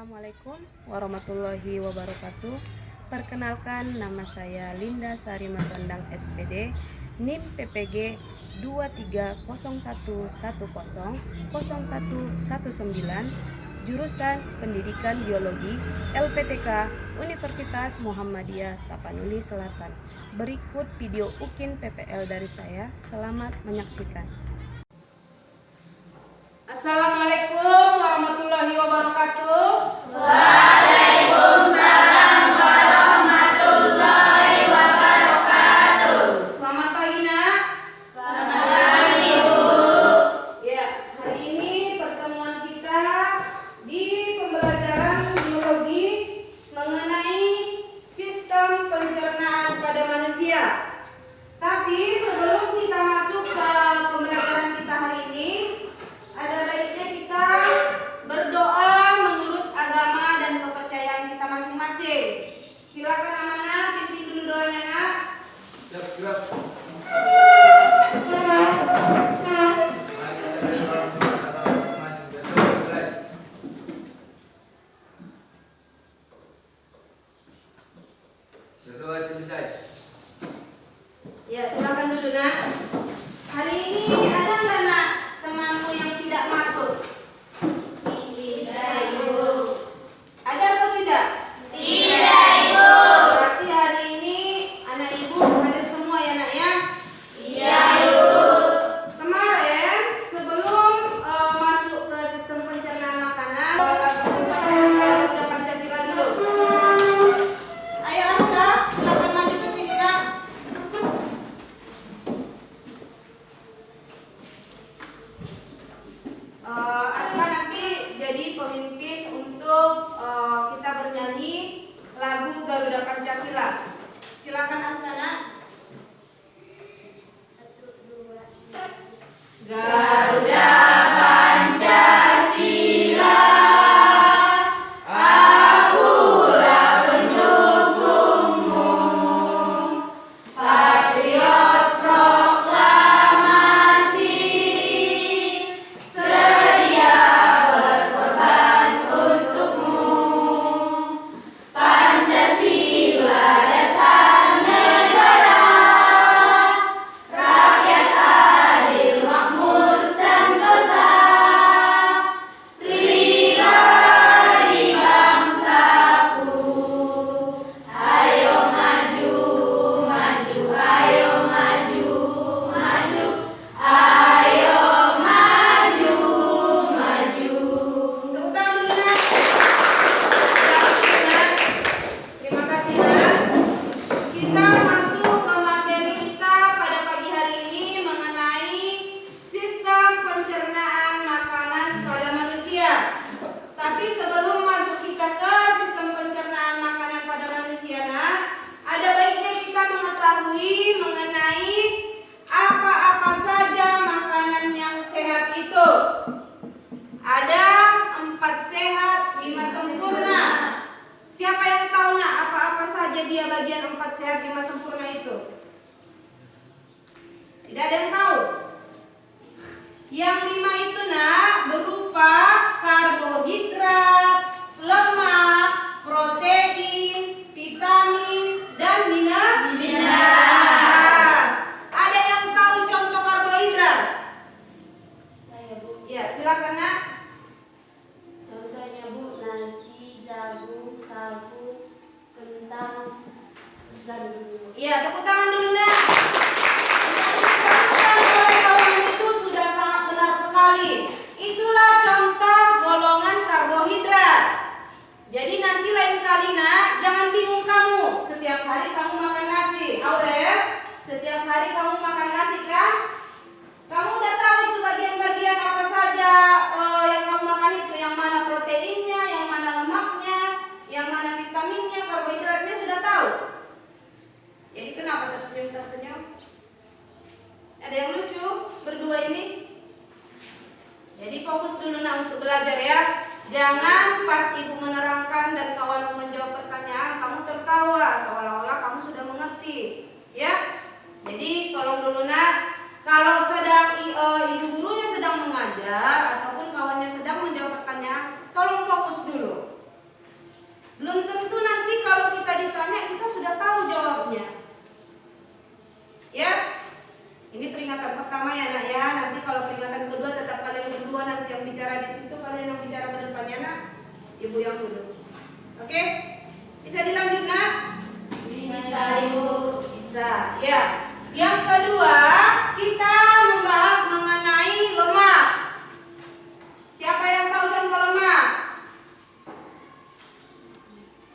Assalamualaikum warahmatullahi wabarakatuh. Perkenalkan, nama saya Linda Sari Matondang SPD, NIM PPG 2301100119, jurusan Pendidikan Biologi LPTK Universitas Muhammadiyah Tapanuli Selatan. Berikut video UKIN PPL dari saya. Selamat menyaksikan. Assalamualaikum warahmatullahi wabarakatuh. Waalaikumsalam warahmatullahi wabarakatuh. Selamat pagi nak. Selamat pagi Ibu. Ya, hari ini pertemuan kita di pembelajaran biologi mengenai sistem pencernaan pada manusia. Tapi sebelum kita masuk ke pembelajaran kita hari ini, ada baiknya kita berdoa menurut agama dan kepercayaan kita masing-masing. Silakan anak-anak pimpin dulu doanya nak. Siap. Ya, silakan dulu nak. Hari ini ada nggak nak temanmu yang tidak masuk? Tidak Ibu. Ada atau tidak? Tidak Ibu. Berarti hari ini anak ibu hadir semua ya nak ya? Iya Ibu. Kemarin sebelum masuk ke sistem pencernaan makanan, lagu Pancasila dulu. Ayo Aska, silakan maju ke sini nak. Aska nanti jadi pemimpin untuk kita bernyanyi lagu Garuda Pancasila. Silakan Aska nak. Garuda Pancasila, akulah pendukungmu, patriot proklamasi, sedia berkorban untukmu. Pancasila dasar negara, rakyat adil makmur sentosa, pribadi bangsaku. Ayo maju, maju, ayo maju, maju, ayo maju, maju. Tepuk tangan dulu nak. Terima kasih nak. Kita masuk ke materi kita pada pagi hari ini mengenai sistem pencernaan makanan pada manusia. Tapi sebelum masuk kita ke sistem pencernaan makanan pada manusia, nak, ada baiknya kita mengetahui mengenai apa-apa saja makanan yang sehat itu. Ada 4 sehat, 5 sempurna. Siapa yang tahu nak apa-apa saja dia bagian 4 sehat 5 sempurna itu? Tidak ada yang tahu. Yang 5 itu nak berupa karbohidrat, lemak, protein, vitamin, dan mineral. Ada yang tahu contoh karbohidrat? Saya Bu. Ya, silakan nak. Contohnya Bu, nasi, jagung, sagu, kentang, dan Ya, tepuk tangan dulu nak. Oleh kawan itu sudah sangat benar sekali. Itulah contoh golongan karbohidrat. Jadi nanti lain kali nak, jangan bingung kamu. Setiap hari kamu makan nasi, Aurel. Setiap hari kamu makan nasi kan? Kamu udah tahu itu bagian-bagian apa saja yang kamu makan itu, yang mana proteinnya, yang mana lemaknya, yang mana vitaminnya, karbohidratnya sudah tahu. Jadi kenapa tersenyum-tersenyum? Ada yang lucu berdua ini? Jadi fokus dulu nak untuk belajar ya. Jangan pas ibu menerangkan dan kawanmu menjawab pertanyaan kamu tertawa seolah-olah kamu sudah mengerti. Ya. Jadi tolong dulu nak, kalau sedang ibu gurunya sedang mengajar ataupun kawannya sedang menjawab pertanyaan, tolong fokus dulu. Ini peringatan pertama ya nak ya. Nanti kalau peringatan kedua tetap kalian berdua nanti yang bicara di situ, kalian yang bicara ke depannya nak. Ibu yang dulu. Oke? Bisa dilanjut nak? Bisa, Ibu. Bisa. Ya. Yang kedua, kita membahas mengenai lemak. Siapa yang tahu contoh lemak?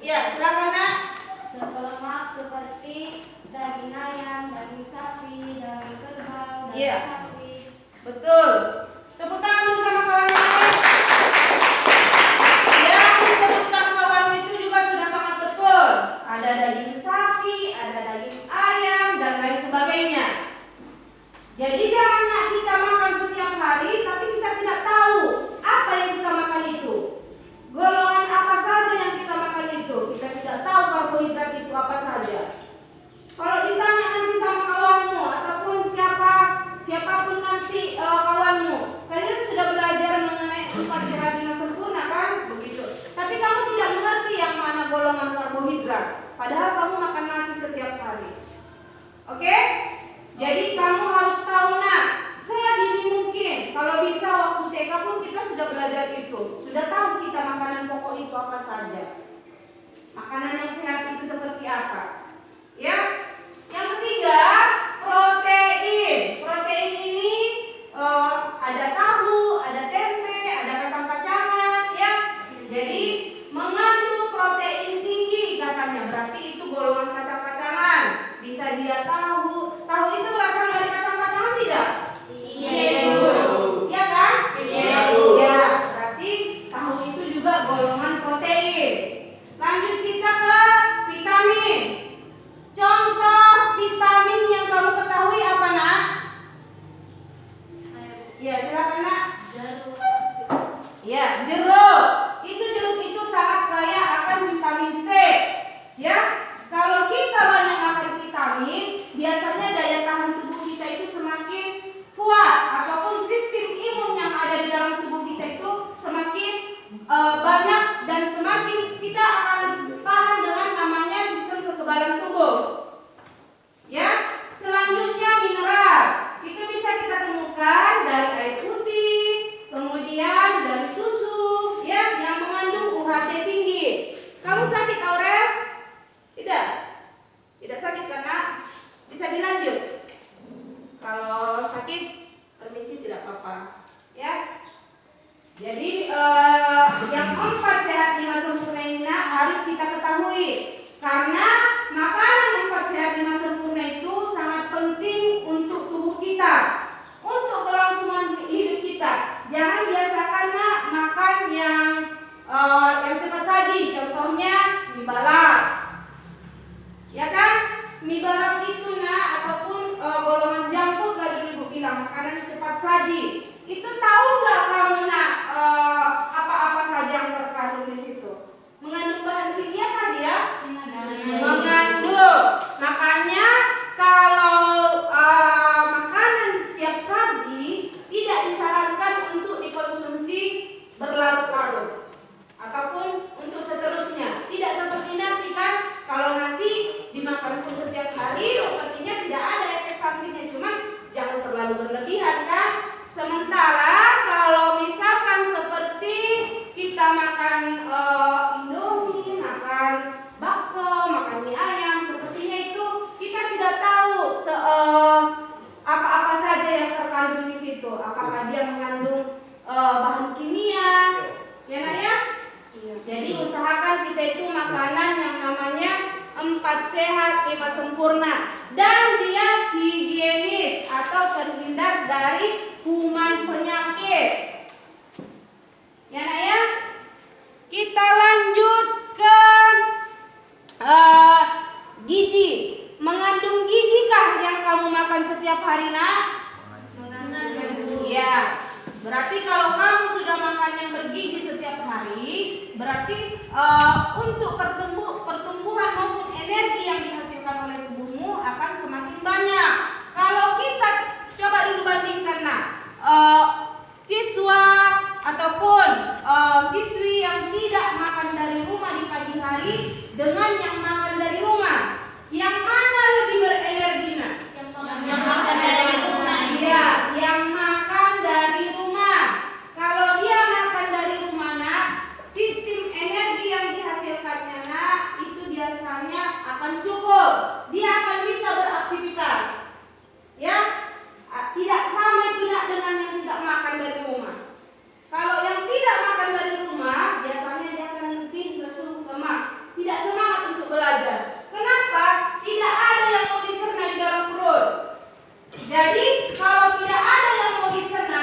Ya, silakan nak. Contoh lemak seperti daging ayam, daging sapi, daging kerbau, daging Iya. sapi. Betul. Tepuk tangan dulu sama kawannya. Yang disebutkan kawan itu juga sudah sangat betul. Ada daging sapi, ada daging ayam, dan lain sebagainya. Jadi jangan nak kita makan setiap hari, tapi kita tidak tahu apa yang kita makan itu. Golongan apa saja yang kita makan itu. Kita tidak tahu karbohidrat itu apa saja. Kalau ditanya nanti sama kawanmu ataupun siapapun nanti kawanmu, kalian sudah belajar mengenai 4 sehat 5 sempurna kan? Begitu. Tapi kamu tidak mengerti yang mana golongan karbohidrat, padahal kamu makan nasi setiap hari. Oke? Jadi kamu harus tahu nak. Saya dini mungkin kalau bisa waktu TK pun kita sudah belajar itu, sudah tahu kita makanan pokok itu apa saja. Makanan yang sehat itu seperti apa? Ya. Yang ketiga, protein. Protein ini ada tahu, ada tempe, ada kacang-kacangan, ya. Jadi mengandung protein tinggi katanya. Berarti itu golongan kacang-kacangan. Bisa dia tahu. Tahu itu berasal dari kacang-kacangan tidak? Iya, Ibu. Iya kan? Iya, Bu. Ya, berarti tahu itu juga golongan protein. Lanjut kita ke vitamin. Contoh vitamin yang kamu ketahui apa nak? Ya, silakan nak. Jeruk. Ya, jeruk. Jeruk itu sangat kaya akan vitamin C. Ya, kalau kita banyak makan vitamin, biasanya daya tahan tubuh kita itu semakin kuat, ataupun sistem imun yang ada di dalam tubuh kita itu semakin banyak dan semakin kita akan tahan dengan namanya sistem kekebalan tubuh. Ya, selanjutnya mineral. Itu bisa kita temukan dari air putih, kemudian dari susu, ya, yang mengandung UHT tinggi. Kamu sakit Aurel? Tidak. Tidak sakit karena bisa dilanjut. Kalau sakit, permisi tidak apa-apa. Ya. Jadi yang 4 sehat 5 sempurna ini nak, harus kita ketahui. Karena makanan 4 sehat 5 sempurna itu sangat penting untuk tubuh kita, untuk kelangsungan hidup kita. Jangan biasakan nak makan yang cepat saji. Contohnya mie balap, ya kan? Mie balap itu nak, ataupun golongan junk food lagi ibu bilang, makanan cepat saji. Itu tahu nggak kamu nak apa-apa saja yang terkandung di situ? Mengandung bahan kimia kan dia? Mengandung. Makanya kalau makanan siap saji tidak disarankan untuk dikonsumsi berlarut-larut ataupun untuk seterusnya. Tidak seperti nasi kan? Kalau nasi dimakan pun setiap hari, sepertinya tidak ada efek sampingnya, cuma jangan terlalu berlebihan kan? Sementara kalau misalkan seperti kita makan Indomie, makan bakso, makan mie ayam, sepertinya itu kita tidak tahu apa-apa saja yang terkandung di situ. Apakah dia mengandung bahan kimia, ya nak ya? Jadi usahakan kita itu makanan yang namanya 4 sehat 5 sempurna, dan dia higienis atau terhindar dari kuman penyakit. Ya nak ya? Kita lanjut ke gizi. Mengandung gizikah yang kamu makan setiap hari nak? Mengandung. Ya. Berarti kalau kamu sudah makan yang bergizi setiap hari, berarti untuk pertumbuhan maupun energi yang dihasilkan oleh tubuhmu akan semakin banyak. Kalau kita coba dulu bandingkan nak, siswa ataupun siswi yang tidak makan dari rumah di pagi hari dengan yang makan dari rumah, yang mana lebih berenergi nak? Yang makan dari rumah. tidak sama tidak dengan yang tidak makan dari rumah. Kalau yang tidak makan dari rumah, biasanya dia akan lebih lesu, lemah, tidak semangat untuk belajar. Kenapa? Tidak ada yang mau dicerna di dalam perut. Jadi kalau tidak ada yang mau dicerna,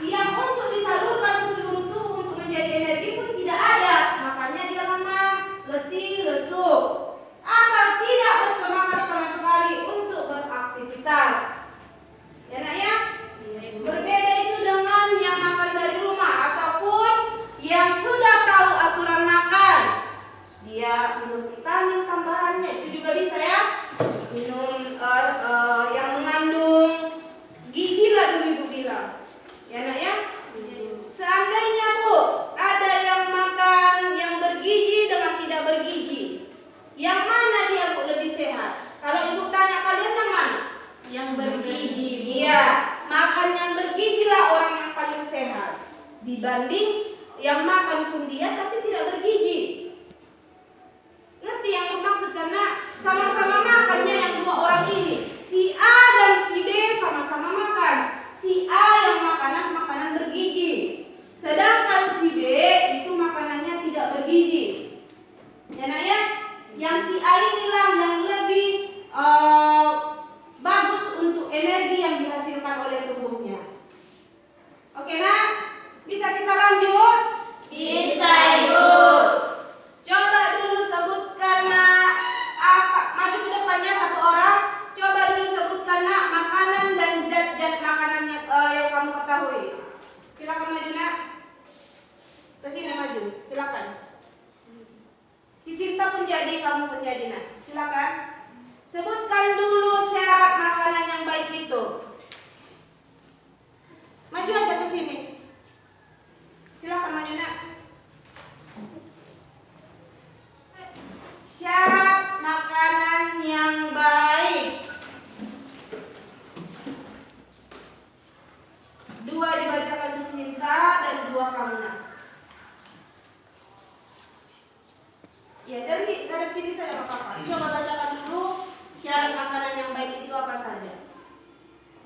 yang untuk disalurkan ke seluruh tubuh untuk menjadi energi pun tidak ada. Makanya dia lemah, letih, lesu, atau tidak bersemangat sama sekali untuk beraktivitas. Ya nak ya? Berbeda itu dengan yang makan dari rumah ataupun yang sudah tahu aturan makan. Dia minum vitamin tambahannya itu juga bisa ya. Minum yang mengandung gizi lah dulu ibu bilang. Ya nak ya? Seandainya Bu ada yang makan yang bergizi dengan tidak bergizi, yang mana dia Bu lebih sehat? Kalau ibu tanya kalian yang mana? Yang bergizi. Iya, makan yang bergizi lah orang yang paling sehat dibanding yang makan pun dia tapi tidak bergizi. Ngerti yang bermaksud karena sama-sama makannya yang dua orang ini. Si A dan si B sama-sama makan. Si A yang makanan bergizi, sedangkan si B itu makanannya tidak bergizi. Ya nak ya? Yang si A inilah yang lebih bagus untuk energi yang dihasilkan oleh tubuhnya. Oke nak? Bisa kita lanjut? Bisa Ibu. Coba dulu sebutkan nak apa? Maju ke depannya satu orang. Coba dulu sebutkan nak makanan dan zat-zat makanan yang kamu ketahui. Silakan maju nak. Ke sini maju. Silakan. Si Sinta pun jadi, kamu pun jadi nak. Silakan. Sebutkan dulu syarat makanan yang baik itu. Maju aja ke sini. Silakan maju nak. Syarat makanan yang baik. Dua dibacakan si Sinta dan dua kamu nak. Ya dari sini saya apa-apa. Coba bacakan dulu syarat makanan yang baik itu apa saja.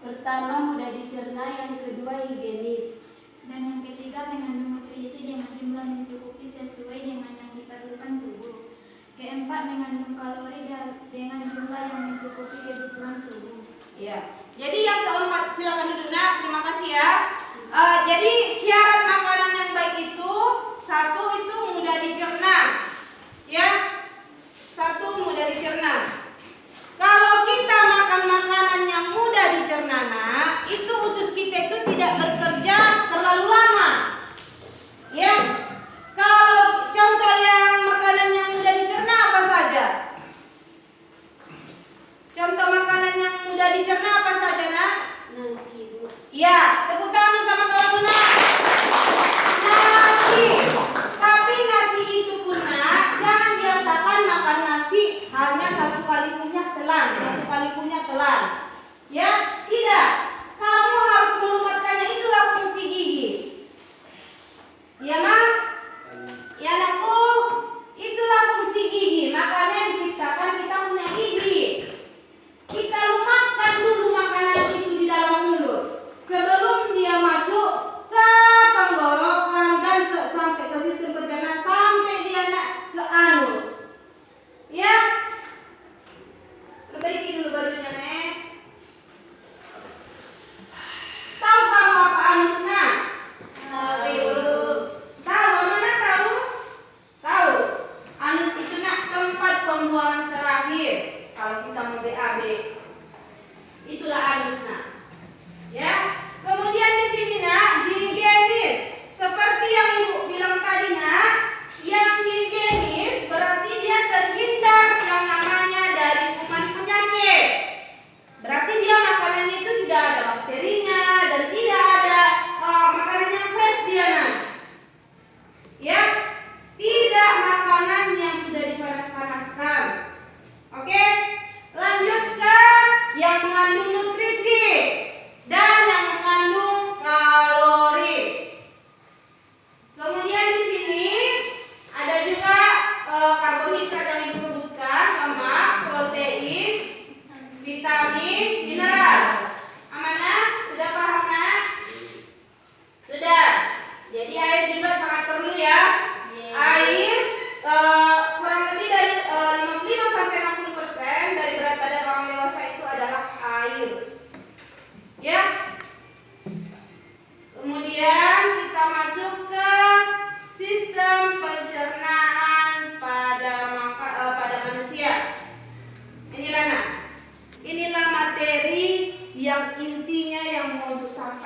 Pertama, mudah dicerna, yang kedua higienis, dan yang ketiga mengandung nutrisi dengan jumlah mencukupi sesuai dengan yang diperlukan tubuh. Keempat, mengandung kalori dengan jumlah yang mencukupi kebutuhan tubuh. Ya. Jadi yang keempat silakan duduk nak. Terima kasih ya. Jadi syarat makanan yang baik itu satu itu mudah dicerna. Ya. Satu mudah dicerna. Kalau kita makan makanan yang mudah dicerna nak, itu usus kita itu tidak bekerja terlalu lama. Ya. Kalau contoh yang makanan yang mudah dicerna apa saja? Contoh makanan yang mudah dicerna apa saja nak? nasi Ibu. Ya, tepuk tangan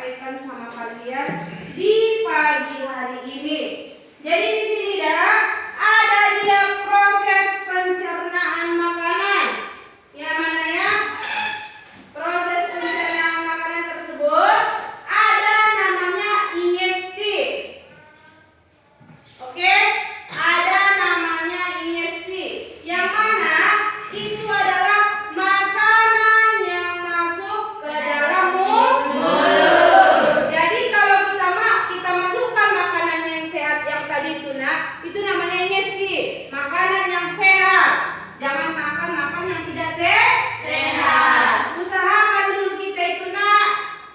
sampaikan sama kalian di pagi hari ini. Jadi di sini ada dia proses pencernaan makanan. Yang mana ya? Proses pencernaan makanan tersebut ada namanya ingesti. Oke? Ada namanya ingesti. Yang mana itu adalah makanan yang masuk ke dalam mulut. Jadi kalau kita masukkan makanan yang sehat yang tadi itu namanya ingesti, makanan yang sehat. Jangan makan yang tidak sehat. Usahakan dulu kita itu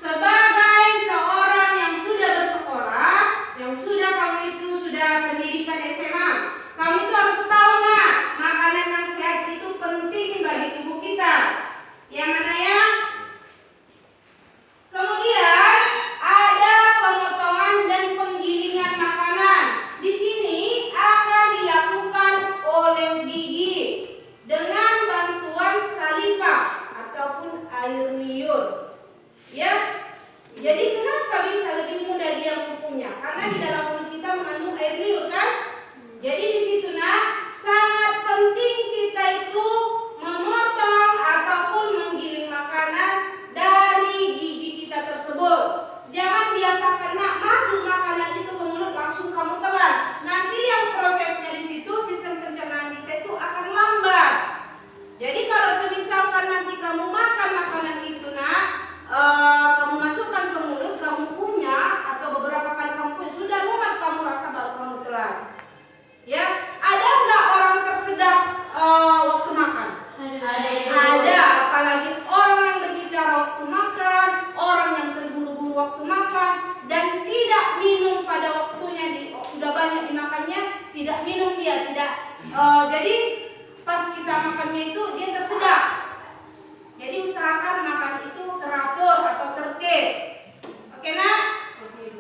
sebagai seorang yang sudah bersekolah, yang sudah pendidikan SMA, kamu itu harus tahu makanan yang sehat itu penting bagi tubuh kita. Yang mana ya? Kemudian ada pemotongan dan penggilingan makanan. Di sini akan dilakukan oleh gigi dengan bantuan salivah ataupun air liur. Ya. Jadi kenapa bisa lebih mudah dia mempunya? Karena di dalam mulut kita mengandung air liur kan? Jadi di situ sangat penting kita itu memotong ataupun menggiling makanan dari gigi kita tersebut. Jangan biasakan masuk makanan itu ke mulut langsung kamu telan. Nanti yang prosesnya di situ sistem pencernaan kita itu akan lambat. Jadi kalau semisalkan nanti kamu makan makanan itu kamu masukkan ke mulut, kamu kunyah atau beberapa kali kamu kunyah, sudah lumat kamu rasa baru kamu telan. Ya, ada nggak orang tersedak waktu makan? Ada, apalagi orang yang berbicara waktu makan, orang yang terburu-buru waktu makan, dan tidak minum pada waktunya. Udah banyak dimakannya, tidak minum dia, tidak. Jadi pas kita makannya itu dia tersedak. Jadi usahakan makan itu teratur atau tertib. Oke nak?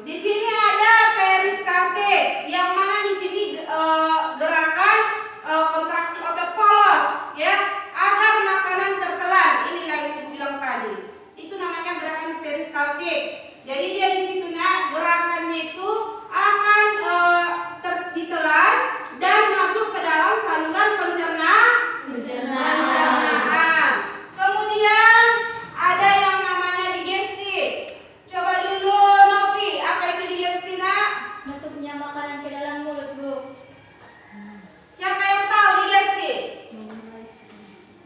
Di sini ada peristaltik, yang mana di sini gerakan kontraksi otot polos, ya, agar makanan tertelan. Inilah yang ibu bilang tadi. Itu namanya gerakan peristaltik. Jadi dia di situ gerakannya itu akan ditelan dan masuk ke dalam saluran pencernaan. Kemudian ada yang namanya digesti. Coba dulu Nopi, apa itu digesti nak? Masuknya makanan ke dalam mulut, Bu. Siapa yang tahu digesti?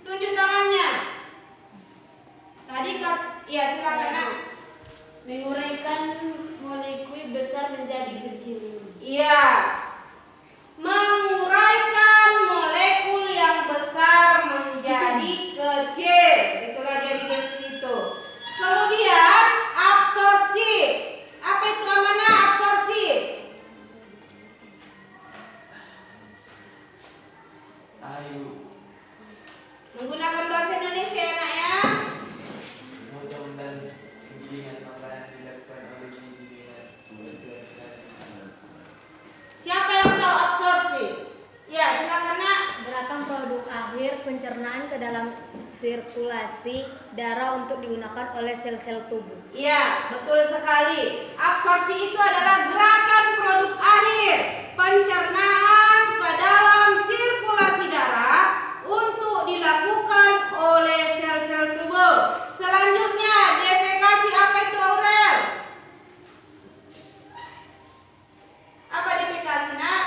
Tunjuk tangannya. Tadi ya silakan nak. Menguraikan molekul besar menjadi kecil. Iya. Menguraikan molekul yang besar menjadi kecil. Itulah jadi digesti itu. Kemudian absorpsi. Apa itu amanah absorpsi? Menggunakan bahasa Indonesia ya nak ya. Memotong dan penggilingan makanan dilakukan oleh gigi dengan bantuan salivah. Siapa yang tahu absorpsi? Ya, silakan nak. Gerakan produk akhir pencernaan ke dalam sirkulasi darah untuk digunakan oleh sel-sel tubuh. Iya, betul sekali. Absorpsi itu adalah gerakan produk akhir pencernaan ke dalam sirkulasi darah untuk dilakukan oleh sel-sel tubuh. Selanjutnya, defekasi. Apa itu Aurel? Apa defekasi nak?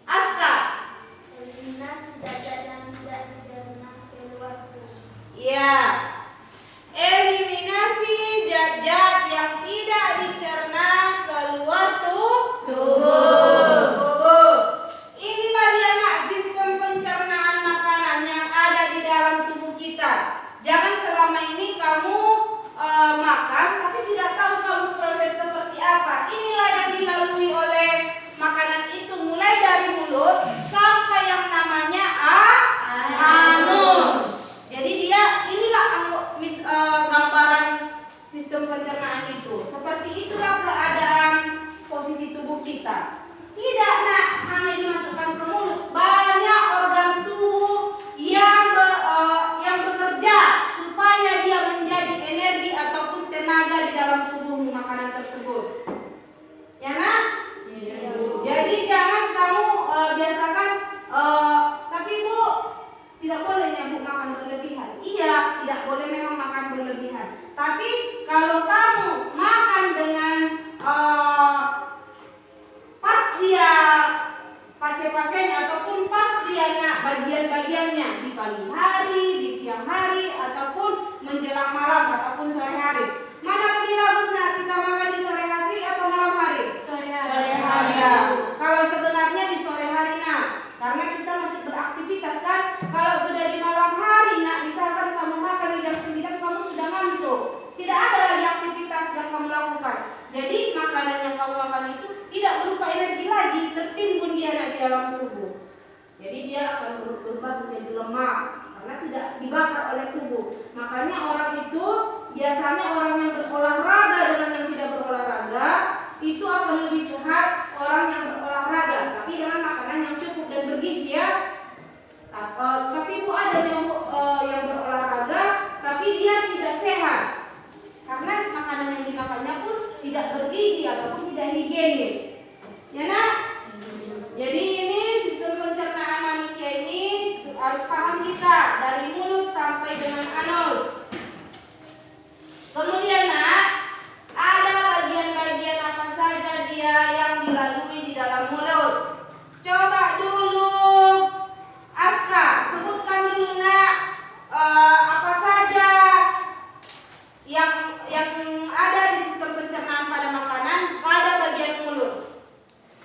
Aska. Eliminasi zat-zat yang tidak dicerna keluar tubuh. Iya. Eliminasi zat-zat yang tidak dicerna keluar tubuh. Kalau kamu makan dengan pas dia fase-fasenya ataupun pas dia bagian-bagiannya di pagi hari, di siang hari, ataupun menjelang malam ataupun sore hari. Mana lebih bagus nak kita makan di sore hari atau malam hari? Sore hari. Ya. Kalau sebenarnya di sore hari nak, karena kita masih beraktivitas kan. Kalau sudah di malam hari nak, misalkan kamu makan di jam 9 kamu sudah ngantuk. Tidak ada lagi aktivitas yang kamu lakukan. Jadi makanan yang kamu makan itu tidak berupa energi lagi, tertimbun dia di dalam tubuh. Jadi dia akan berubah menjadi lemak karena tidak dibakar oleh tubuh. Makanya orang itu biasanya orang yang berolahraga dengan yang tidak berolahraga itu akan lebih sehat orang yang berolahraga, tapi dengan makanan yang cukup dan bergizi ya. Tapi Bu ada yang berolahraga tapi dia tidak sehat karena makanan yang dimakannya pun tidak bergizi ataupun tidak higienis. Ya nak? Jadi ini sistem pencernaan manusia ini harus paham kita dari mulut sampai dengan anus. Kemudian nak, ada bagian-bagian apa saja dia yang dilalui di dalam mulut. Coba dulu Aska, sebutkan dulu nak apa saja yang ada di sistem pencernaan pada makanan pada bagian mulut.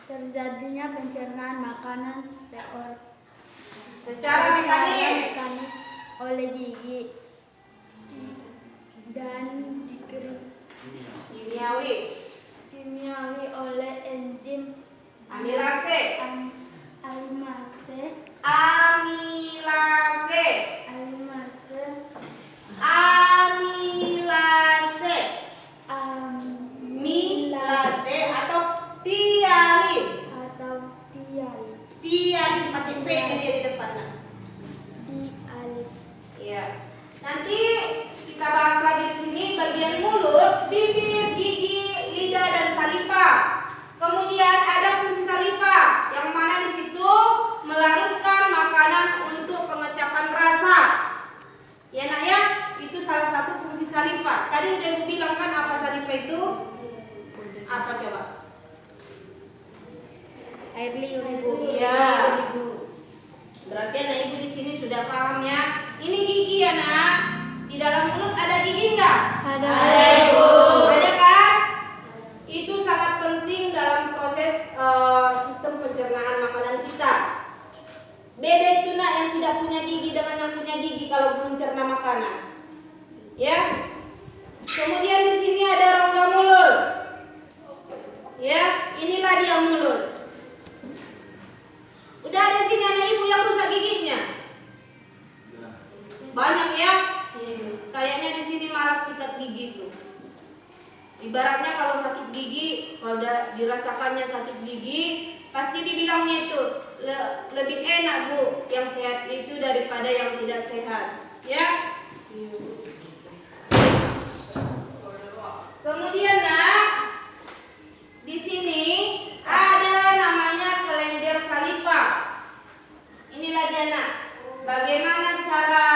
Terjadinya pencernaan makanan Secara mekanis oleh gigi dan kimiawi oleh enzim amilase. amilase atau tialin. Tialin pakai P nya dia di depan. Iya. Nanti kita bahas lagi di sini bagian mulut, bibir, gigi, lidah dan saliva. Kemudian ada fungsi saliva yang mana di situ melarutkan makanan untuk pengecapan rasa. Ya nak ya, itu salah satu fungsi saliva. Tadi udah bilang kan apa saliva itu? Apa coba? Air liur Ibu. Iya. Berarti anak ibu di sini sudah paham ya. Ini gigi ya nak. Di dalam mulut ada gigi enggak? Ada. Ibu. Ada kan? Itu sangat penting dalam proses sistem pencernaan makanan kita. Beda itu nak yang tidak punya gigi dengan yang punya gigi kalau mencerna makanan. Ya. Kemudian di sini ada rongga mulut. Ya, inilah dia mulut. Udah ada sini anak ibu yang rusak giginya. Banyak ya. Kayaknya di sini malas sikat gigi tuh. Ibaratnya kalau sakit gigi, kalau udah dirasakannya sakit gigi, pasti dibilangnya itu lebih enak Bu yang sehat itu daripada yang tidak sehat. Ya. Kemudian nak, di sini ada namanya kelenjar saliva. Inilah dia nak. Bagaimana cara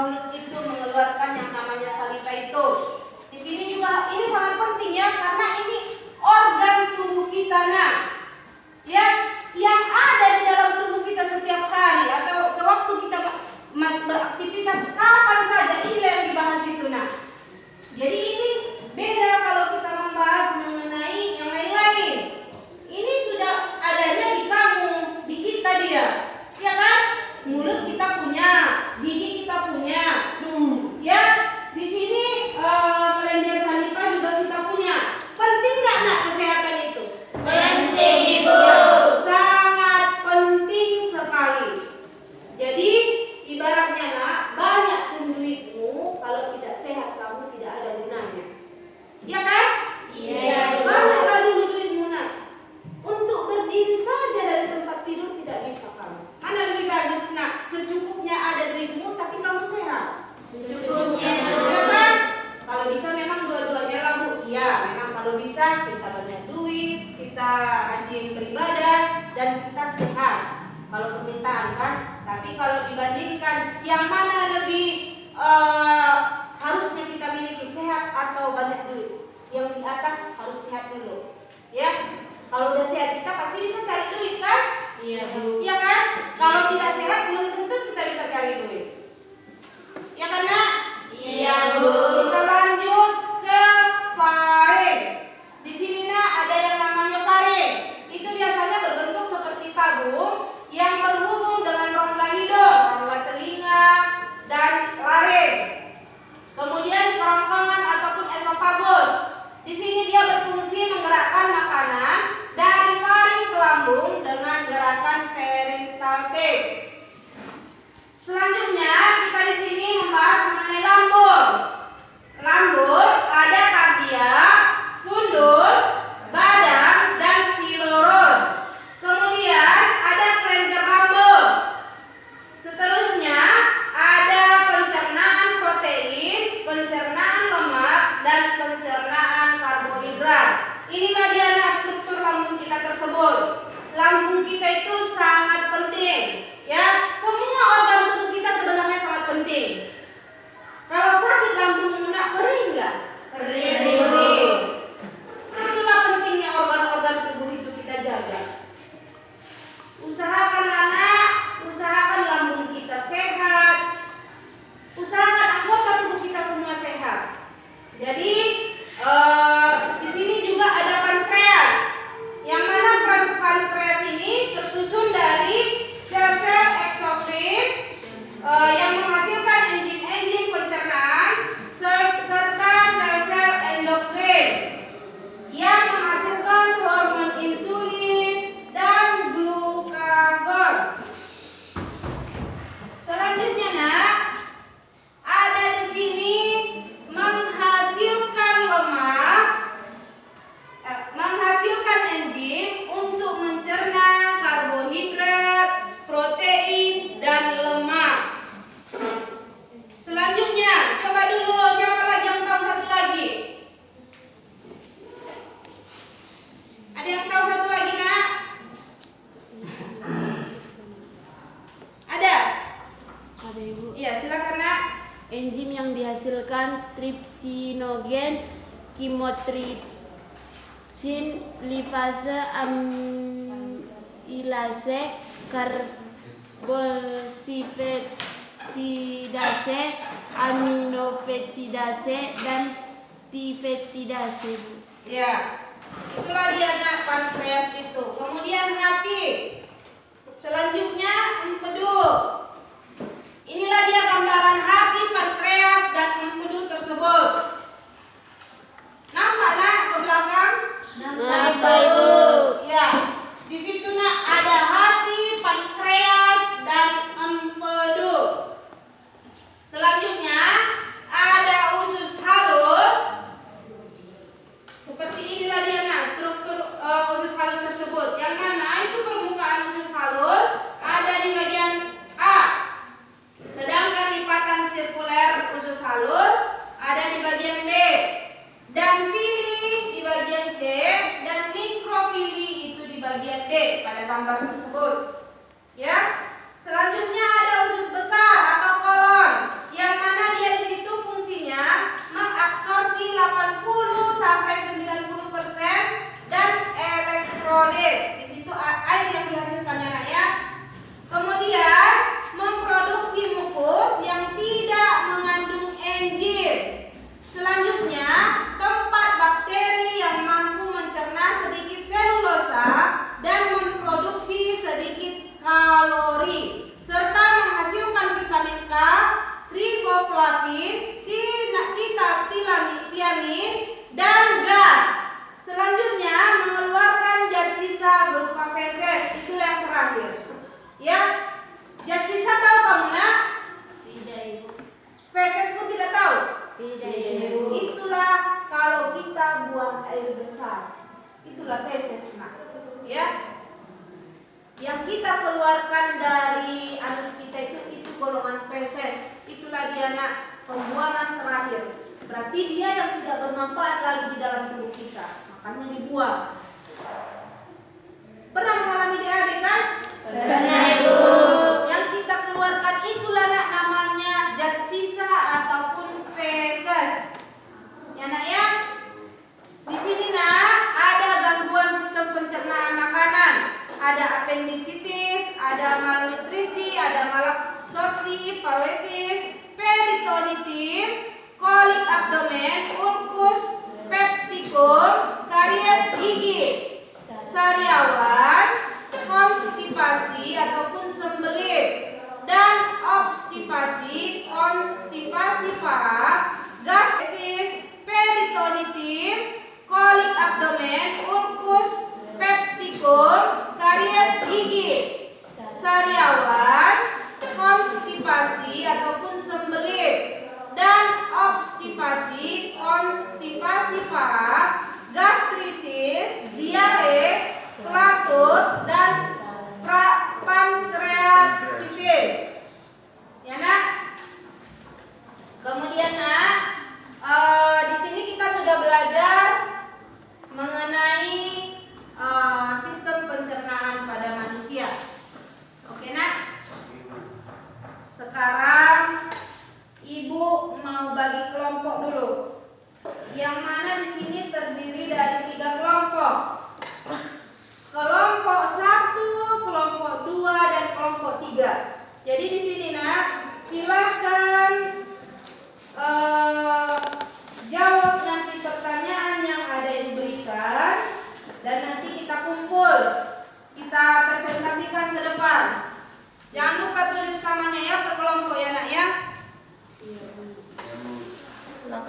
mulut itu mengeluarkan yang namanya saliva itu. Di sini juga ini sangat penting ya karena ini organ tubuh kita nak. Ya, yang ada di dalam tubuh kita setiap hari atau sewaktu kita beraktivitas kapan saja ini yang dibahas itu nak. Jadi ini beda kalau kita membahas mengenai yang lain-lain. Ini sudah adanya di kamu, di kita dia. Ya kan? Mulut kita punya, gigi kita punya. Ya, di sini kelenjar saliva juga kita punya. Penting nggak nak kesehatan itu? Penting Ibu. Sangat penting sekali. Jadi ibaratnya nak, banyak pun duitmu kalau tidak sehat kamu tidak ada gunanya. Ya kan? Iya. Banyaklah dulu duitmu nak. Untuk berdiri saja dari tempat tidur tidak bisa kamu. Mana lebih bagus nak? Secukupnya ada duitmu tapi kamu sehat. Secukupnya. Ya kan? Kalau bisa memang dua-duanya lah Bu. Iya, memang kalau bisa kita banyak duit, kita rajin beribadah dan kita sehat. Kalau permintaan kan. Tapi kalau dibandingkan yang mana lebih harusnya kita miliki sehat atau banyak Kalau udah sehat kita pasti bisa cari duit kan? Iya, Bu. Iya kan? Kalau tidak sehat belum tentu kita bisa cari duit. Ya kan, Nak? Iya, Bu. Kita lanjut ke faring. Di sini, Nak, ada yang namanya faring. Itu biasanya berbentuk seperti tabung yang berhubung dengan rongga hidung, rongga telinga, dan laring. Kemudian kerongkongan ataupun esofagus. Di sini dia berfungsi menggerakkan makanan dari faring ke lambung dengan gerakan peristaltik. Selanjutnya kita di sini membahas mengenai lambung. Lambung ada kardiak, fundus, badan, dan pilorus. Kemudian ada kelenjar lambung. Seterusnya ada pencernaan protein, pencernaan lemak, dan pencernaan karbohidrat. Inilah dia struktur lambung kita tersebut. Lambung kita itu sangat penting, ya. Semua organ tubuh kita sebenarnya sangat penting. Kalau sakit lambung, Nak, perih enggak? Perih. Itulah pentingnya organ-organ tubuh itu kita jaga. Usahakan anak, usahakan lambung kita sehat, usahakan anggota tubuh kita semua sehat. Jadi di sini juga ada pankreas, yang mana pankreas ini tersusun dari sel-sel eksokrin yang menghasilkan enzim-enzim pencernaan serta sel-sel endokrin yang menghasilkan hormon insulin dan glukagon. Selanjutnya, Nak, ada di sini menghasilkan lemak, menghasilkan enzim untuk mencerna karbohidrat, protein, dan lemak. Selanjutnya, coba dulu siapa lagi yang tahu satu lagi? Ada yang tahu satu lagi, Nak? Ada? Ada, Ibu. Iya, silakan, Nak. Enzim yang dihasilkan tripsinogen, kimotripsin, lipase, amilase, karbosifetidase, aminopeptidase, dan dipeptidase, Bu. Ya, itulah dia, Nak, pankreas itu. Kemudian hati. Selanjutnya empedu. Inilah dia gambaran hati, pankreas, dan empedu tersebut. Nampak, Nak, ke belakang? Nampak, Ibu. Ya, di situ, Nak, ada hati, pankreas, dan empedu. Selanjutnya ada usus halus. Seperti inilah dia, Nak, struktur usus halus tersebut. Yang mana itu permukaan usus halus ada di bagian A. Sedangkan lipatan sirkuler usus halus ada di bagian B. Dan fili di bagian C dan mikrofili itu di bagian D pada gambar tersebut. Ya. Selanjutnya ada usus besar atau kolon, yang mana dia di situ fungsinya mengabsorpsi 80 sampai 90% dan elektrolit. Di situ air yang dihasilkannya, Nak, ya. Kemudian memproduksi mukus yang tidak mengandung enzim. Selanjutnya, tempat bakteri yang mampu mencerna sedikit selulosa dan memproduksi sedikit kalori serta menghasilkan vitamin K, riboflavin, tiamin, dan gas. Selanjutnya mengeluarkan zat sisa berupa feses. Itu yang terakhir. Ya, zat sisa tahu kamu, Nak? Tidak, Ibu. Feses pun tidak tahu. Tidak, Ibu. Itulah kalau kita buang air besar. Itulah feses, Nak. Ya. Yang kita keluarkan dari anus kita itu golongan feses. Itulah dia, Nak, pembuangan terakhir. Berarti dia yang tidak bermanfaat lagi di dalam tubuh kita, makanya dibuang. Pernah mengalami DAB kan? Pernah, Ibu. Yang kita keluarkan itulah, Nak, namanya zat sisa ataupun feses. Ya, Nak, ya. Di sini, Nak, ada gangguan sistem pencernaan.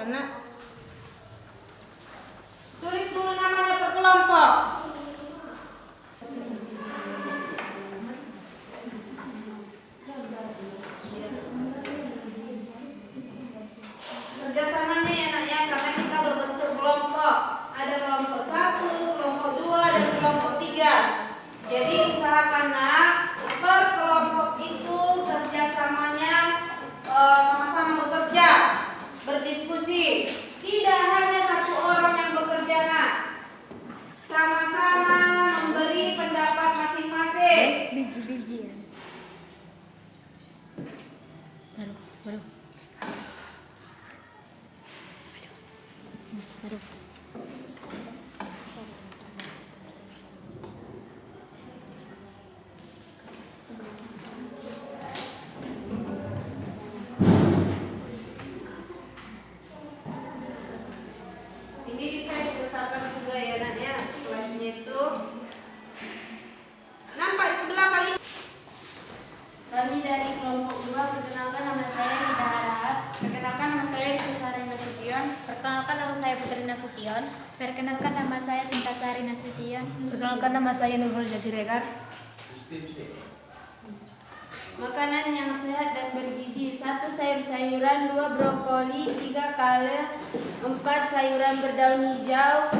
silakan nak. Tulis dulu namanya per kelompok. Kerjasamanya ya nak ya, karena kita berbentuk kelompok. Ada kelompok 1, kelompok 2, dan kelompok 3. Jadi usahakan nak per kelompok itu kerjasamanya sama-sama bekerja, berdiskusi. Tidak hanya satu orang yang bekerja nak, sama-sama memberi pendapat masing-masing. Biji-bijian. Baru. Ini bisa dibesarkan juga ya nak ya, kelasnya itu. Nampak di belakang ini. Kami dari kelompok 2, perkenalkan nama saya Nida Harahap. Perkenalkan nama saya Risa Sari Nasution. Perkenalkan nama saya Putri Nasution. Perkenalkan nama saya Sintasari Nasution. Perkenalkan nama saya Nurul Jasiregar. Makanan yang sehat dan bergizi: 1 sayur-sayuran, 2 brokoli, 3 kale, 4 sayuran berdaun hijau,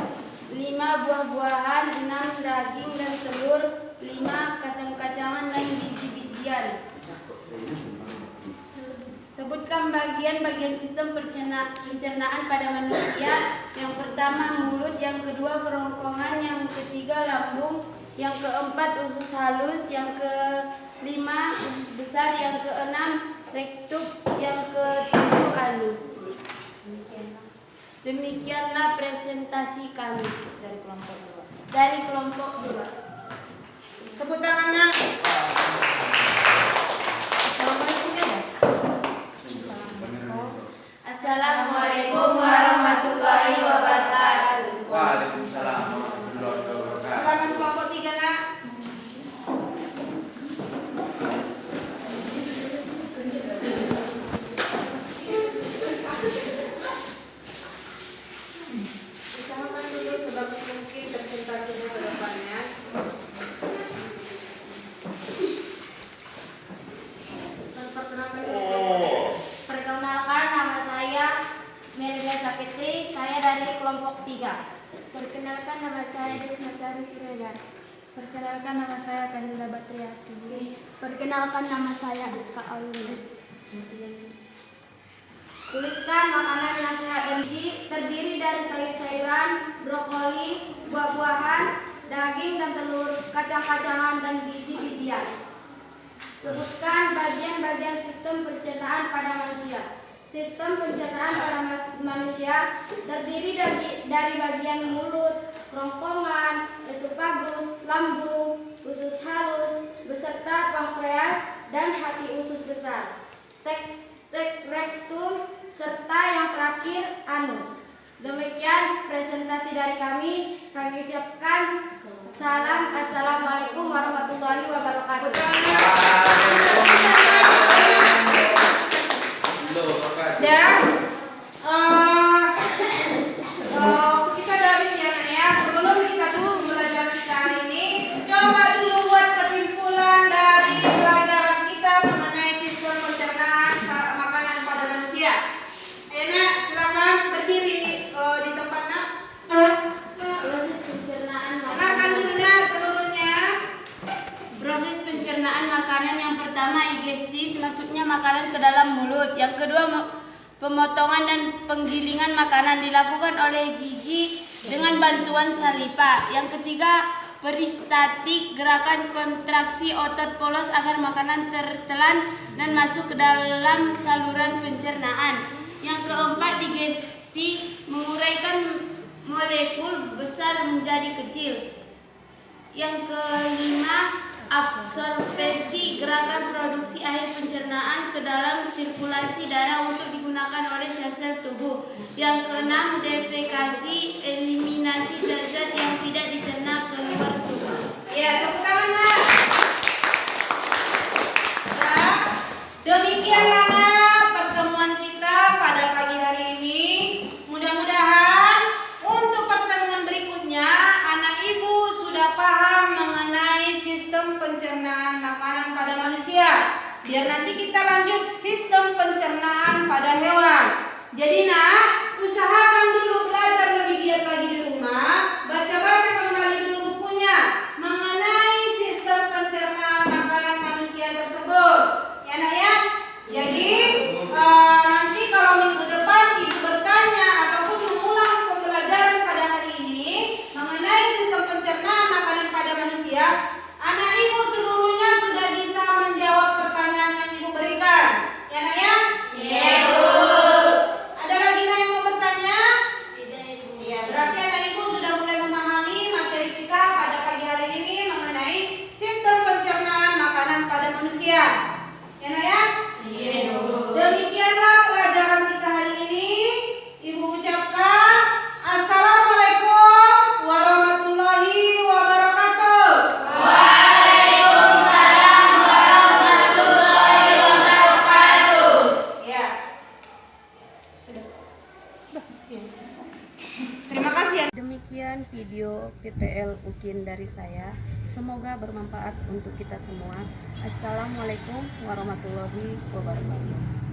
5 buah-buahan, 6 daging dan telur, 5 kacang-kacangan dan biji-bijian. Sebutkan bagian-bagian sistem pencernaan pada manusia. Yang pertama mulut, yang kedua kerongkongan, yang ketiga lambung, yang keempat usus halus, yang kelima usus besar, yang keenam rektum, yang ketujuh anus. Demikianlah presentasi kami dari kelompok 2. Tepuk tangan nak. Assalamualaikum warahmatullahi wabarakatuh. Waalaikumsalam warahmatullahi wabarakatuh. Silakan kelompok 3 nak. Usahakan dulu sebagus mungkin presentasinya ke depannya. Dan perkenalkan dulu. Perkenalkan, nama saya Melia Sapitri, saya dari kelompok 3. Perkenalkan nama saya Desna Sari Siregar. Perkenalkan nama saya Kahilda Batriasi. Perkenalkan, nama saya Iska Auli. Tuliskan makanan yang sehat dan gizi, terdiri dari sayur-sayuran, brokoli, buah-buahan, daging dan telur, kacang-kacangan dan biji-bijian. Sebutkan bagian-bagian sistem pencernaan pada manusia. Sistem pencernaan pada manusia terdiri dari bagian mulut, kerongkongan, esofagus, lambung, usus halus, beserta pankreas dan hati usus besar, rektum, serta yang terakhir anus. Demikian presentasi dari kami. Kami ucapkan salam. Assalamualaikum warahmatullahi wabarakatuh. Dan kita udah habis ya nak ya. Sebelum kita dulu pembelajaran kita hari ini, coba dulu buat kesimpulan dari pelajaran kita mengenai sistem pencernaan makanan pada manusia. Ayo nak, silakan berdiri di tempat nak. Proses pencernaan Dengarkan dulu nak seluruhnya. Proses pencernaan makanan yang pertama digestis, masuknya makanan ke dalam mulut. Yang kedua pemotongan dan penggilingan makanan dilakukan oleh gigi dengan bantuan saliva. Yang ketiga peristatik, gerakan kontraksi otot polos agar makanan tertelan dan masuk ke dalam saluran pencernaan. Yang keempat digesti, menguraikan molekul besar menjadi kecil. Yang kelima absorpsi, gerakan produksi air pencernaan ke dalam sirkulasi darah untuk digunakan oleh sel-sel tubuh. Yang keenam defekasi, eliminasi zat-zat yang tidak dicerna keluar tubuh. Ya, tepuk tangan nak. Nah, demikianlah nak pertemuan kita pada pagi hari ini. Sekian video PPL UKIN dari saya. Semoga bermanfaat untuk kita semua. Assalamualaikum warahmatullahi wabarakatuh.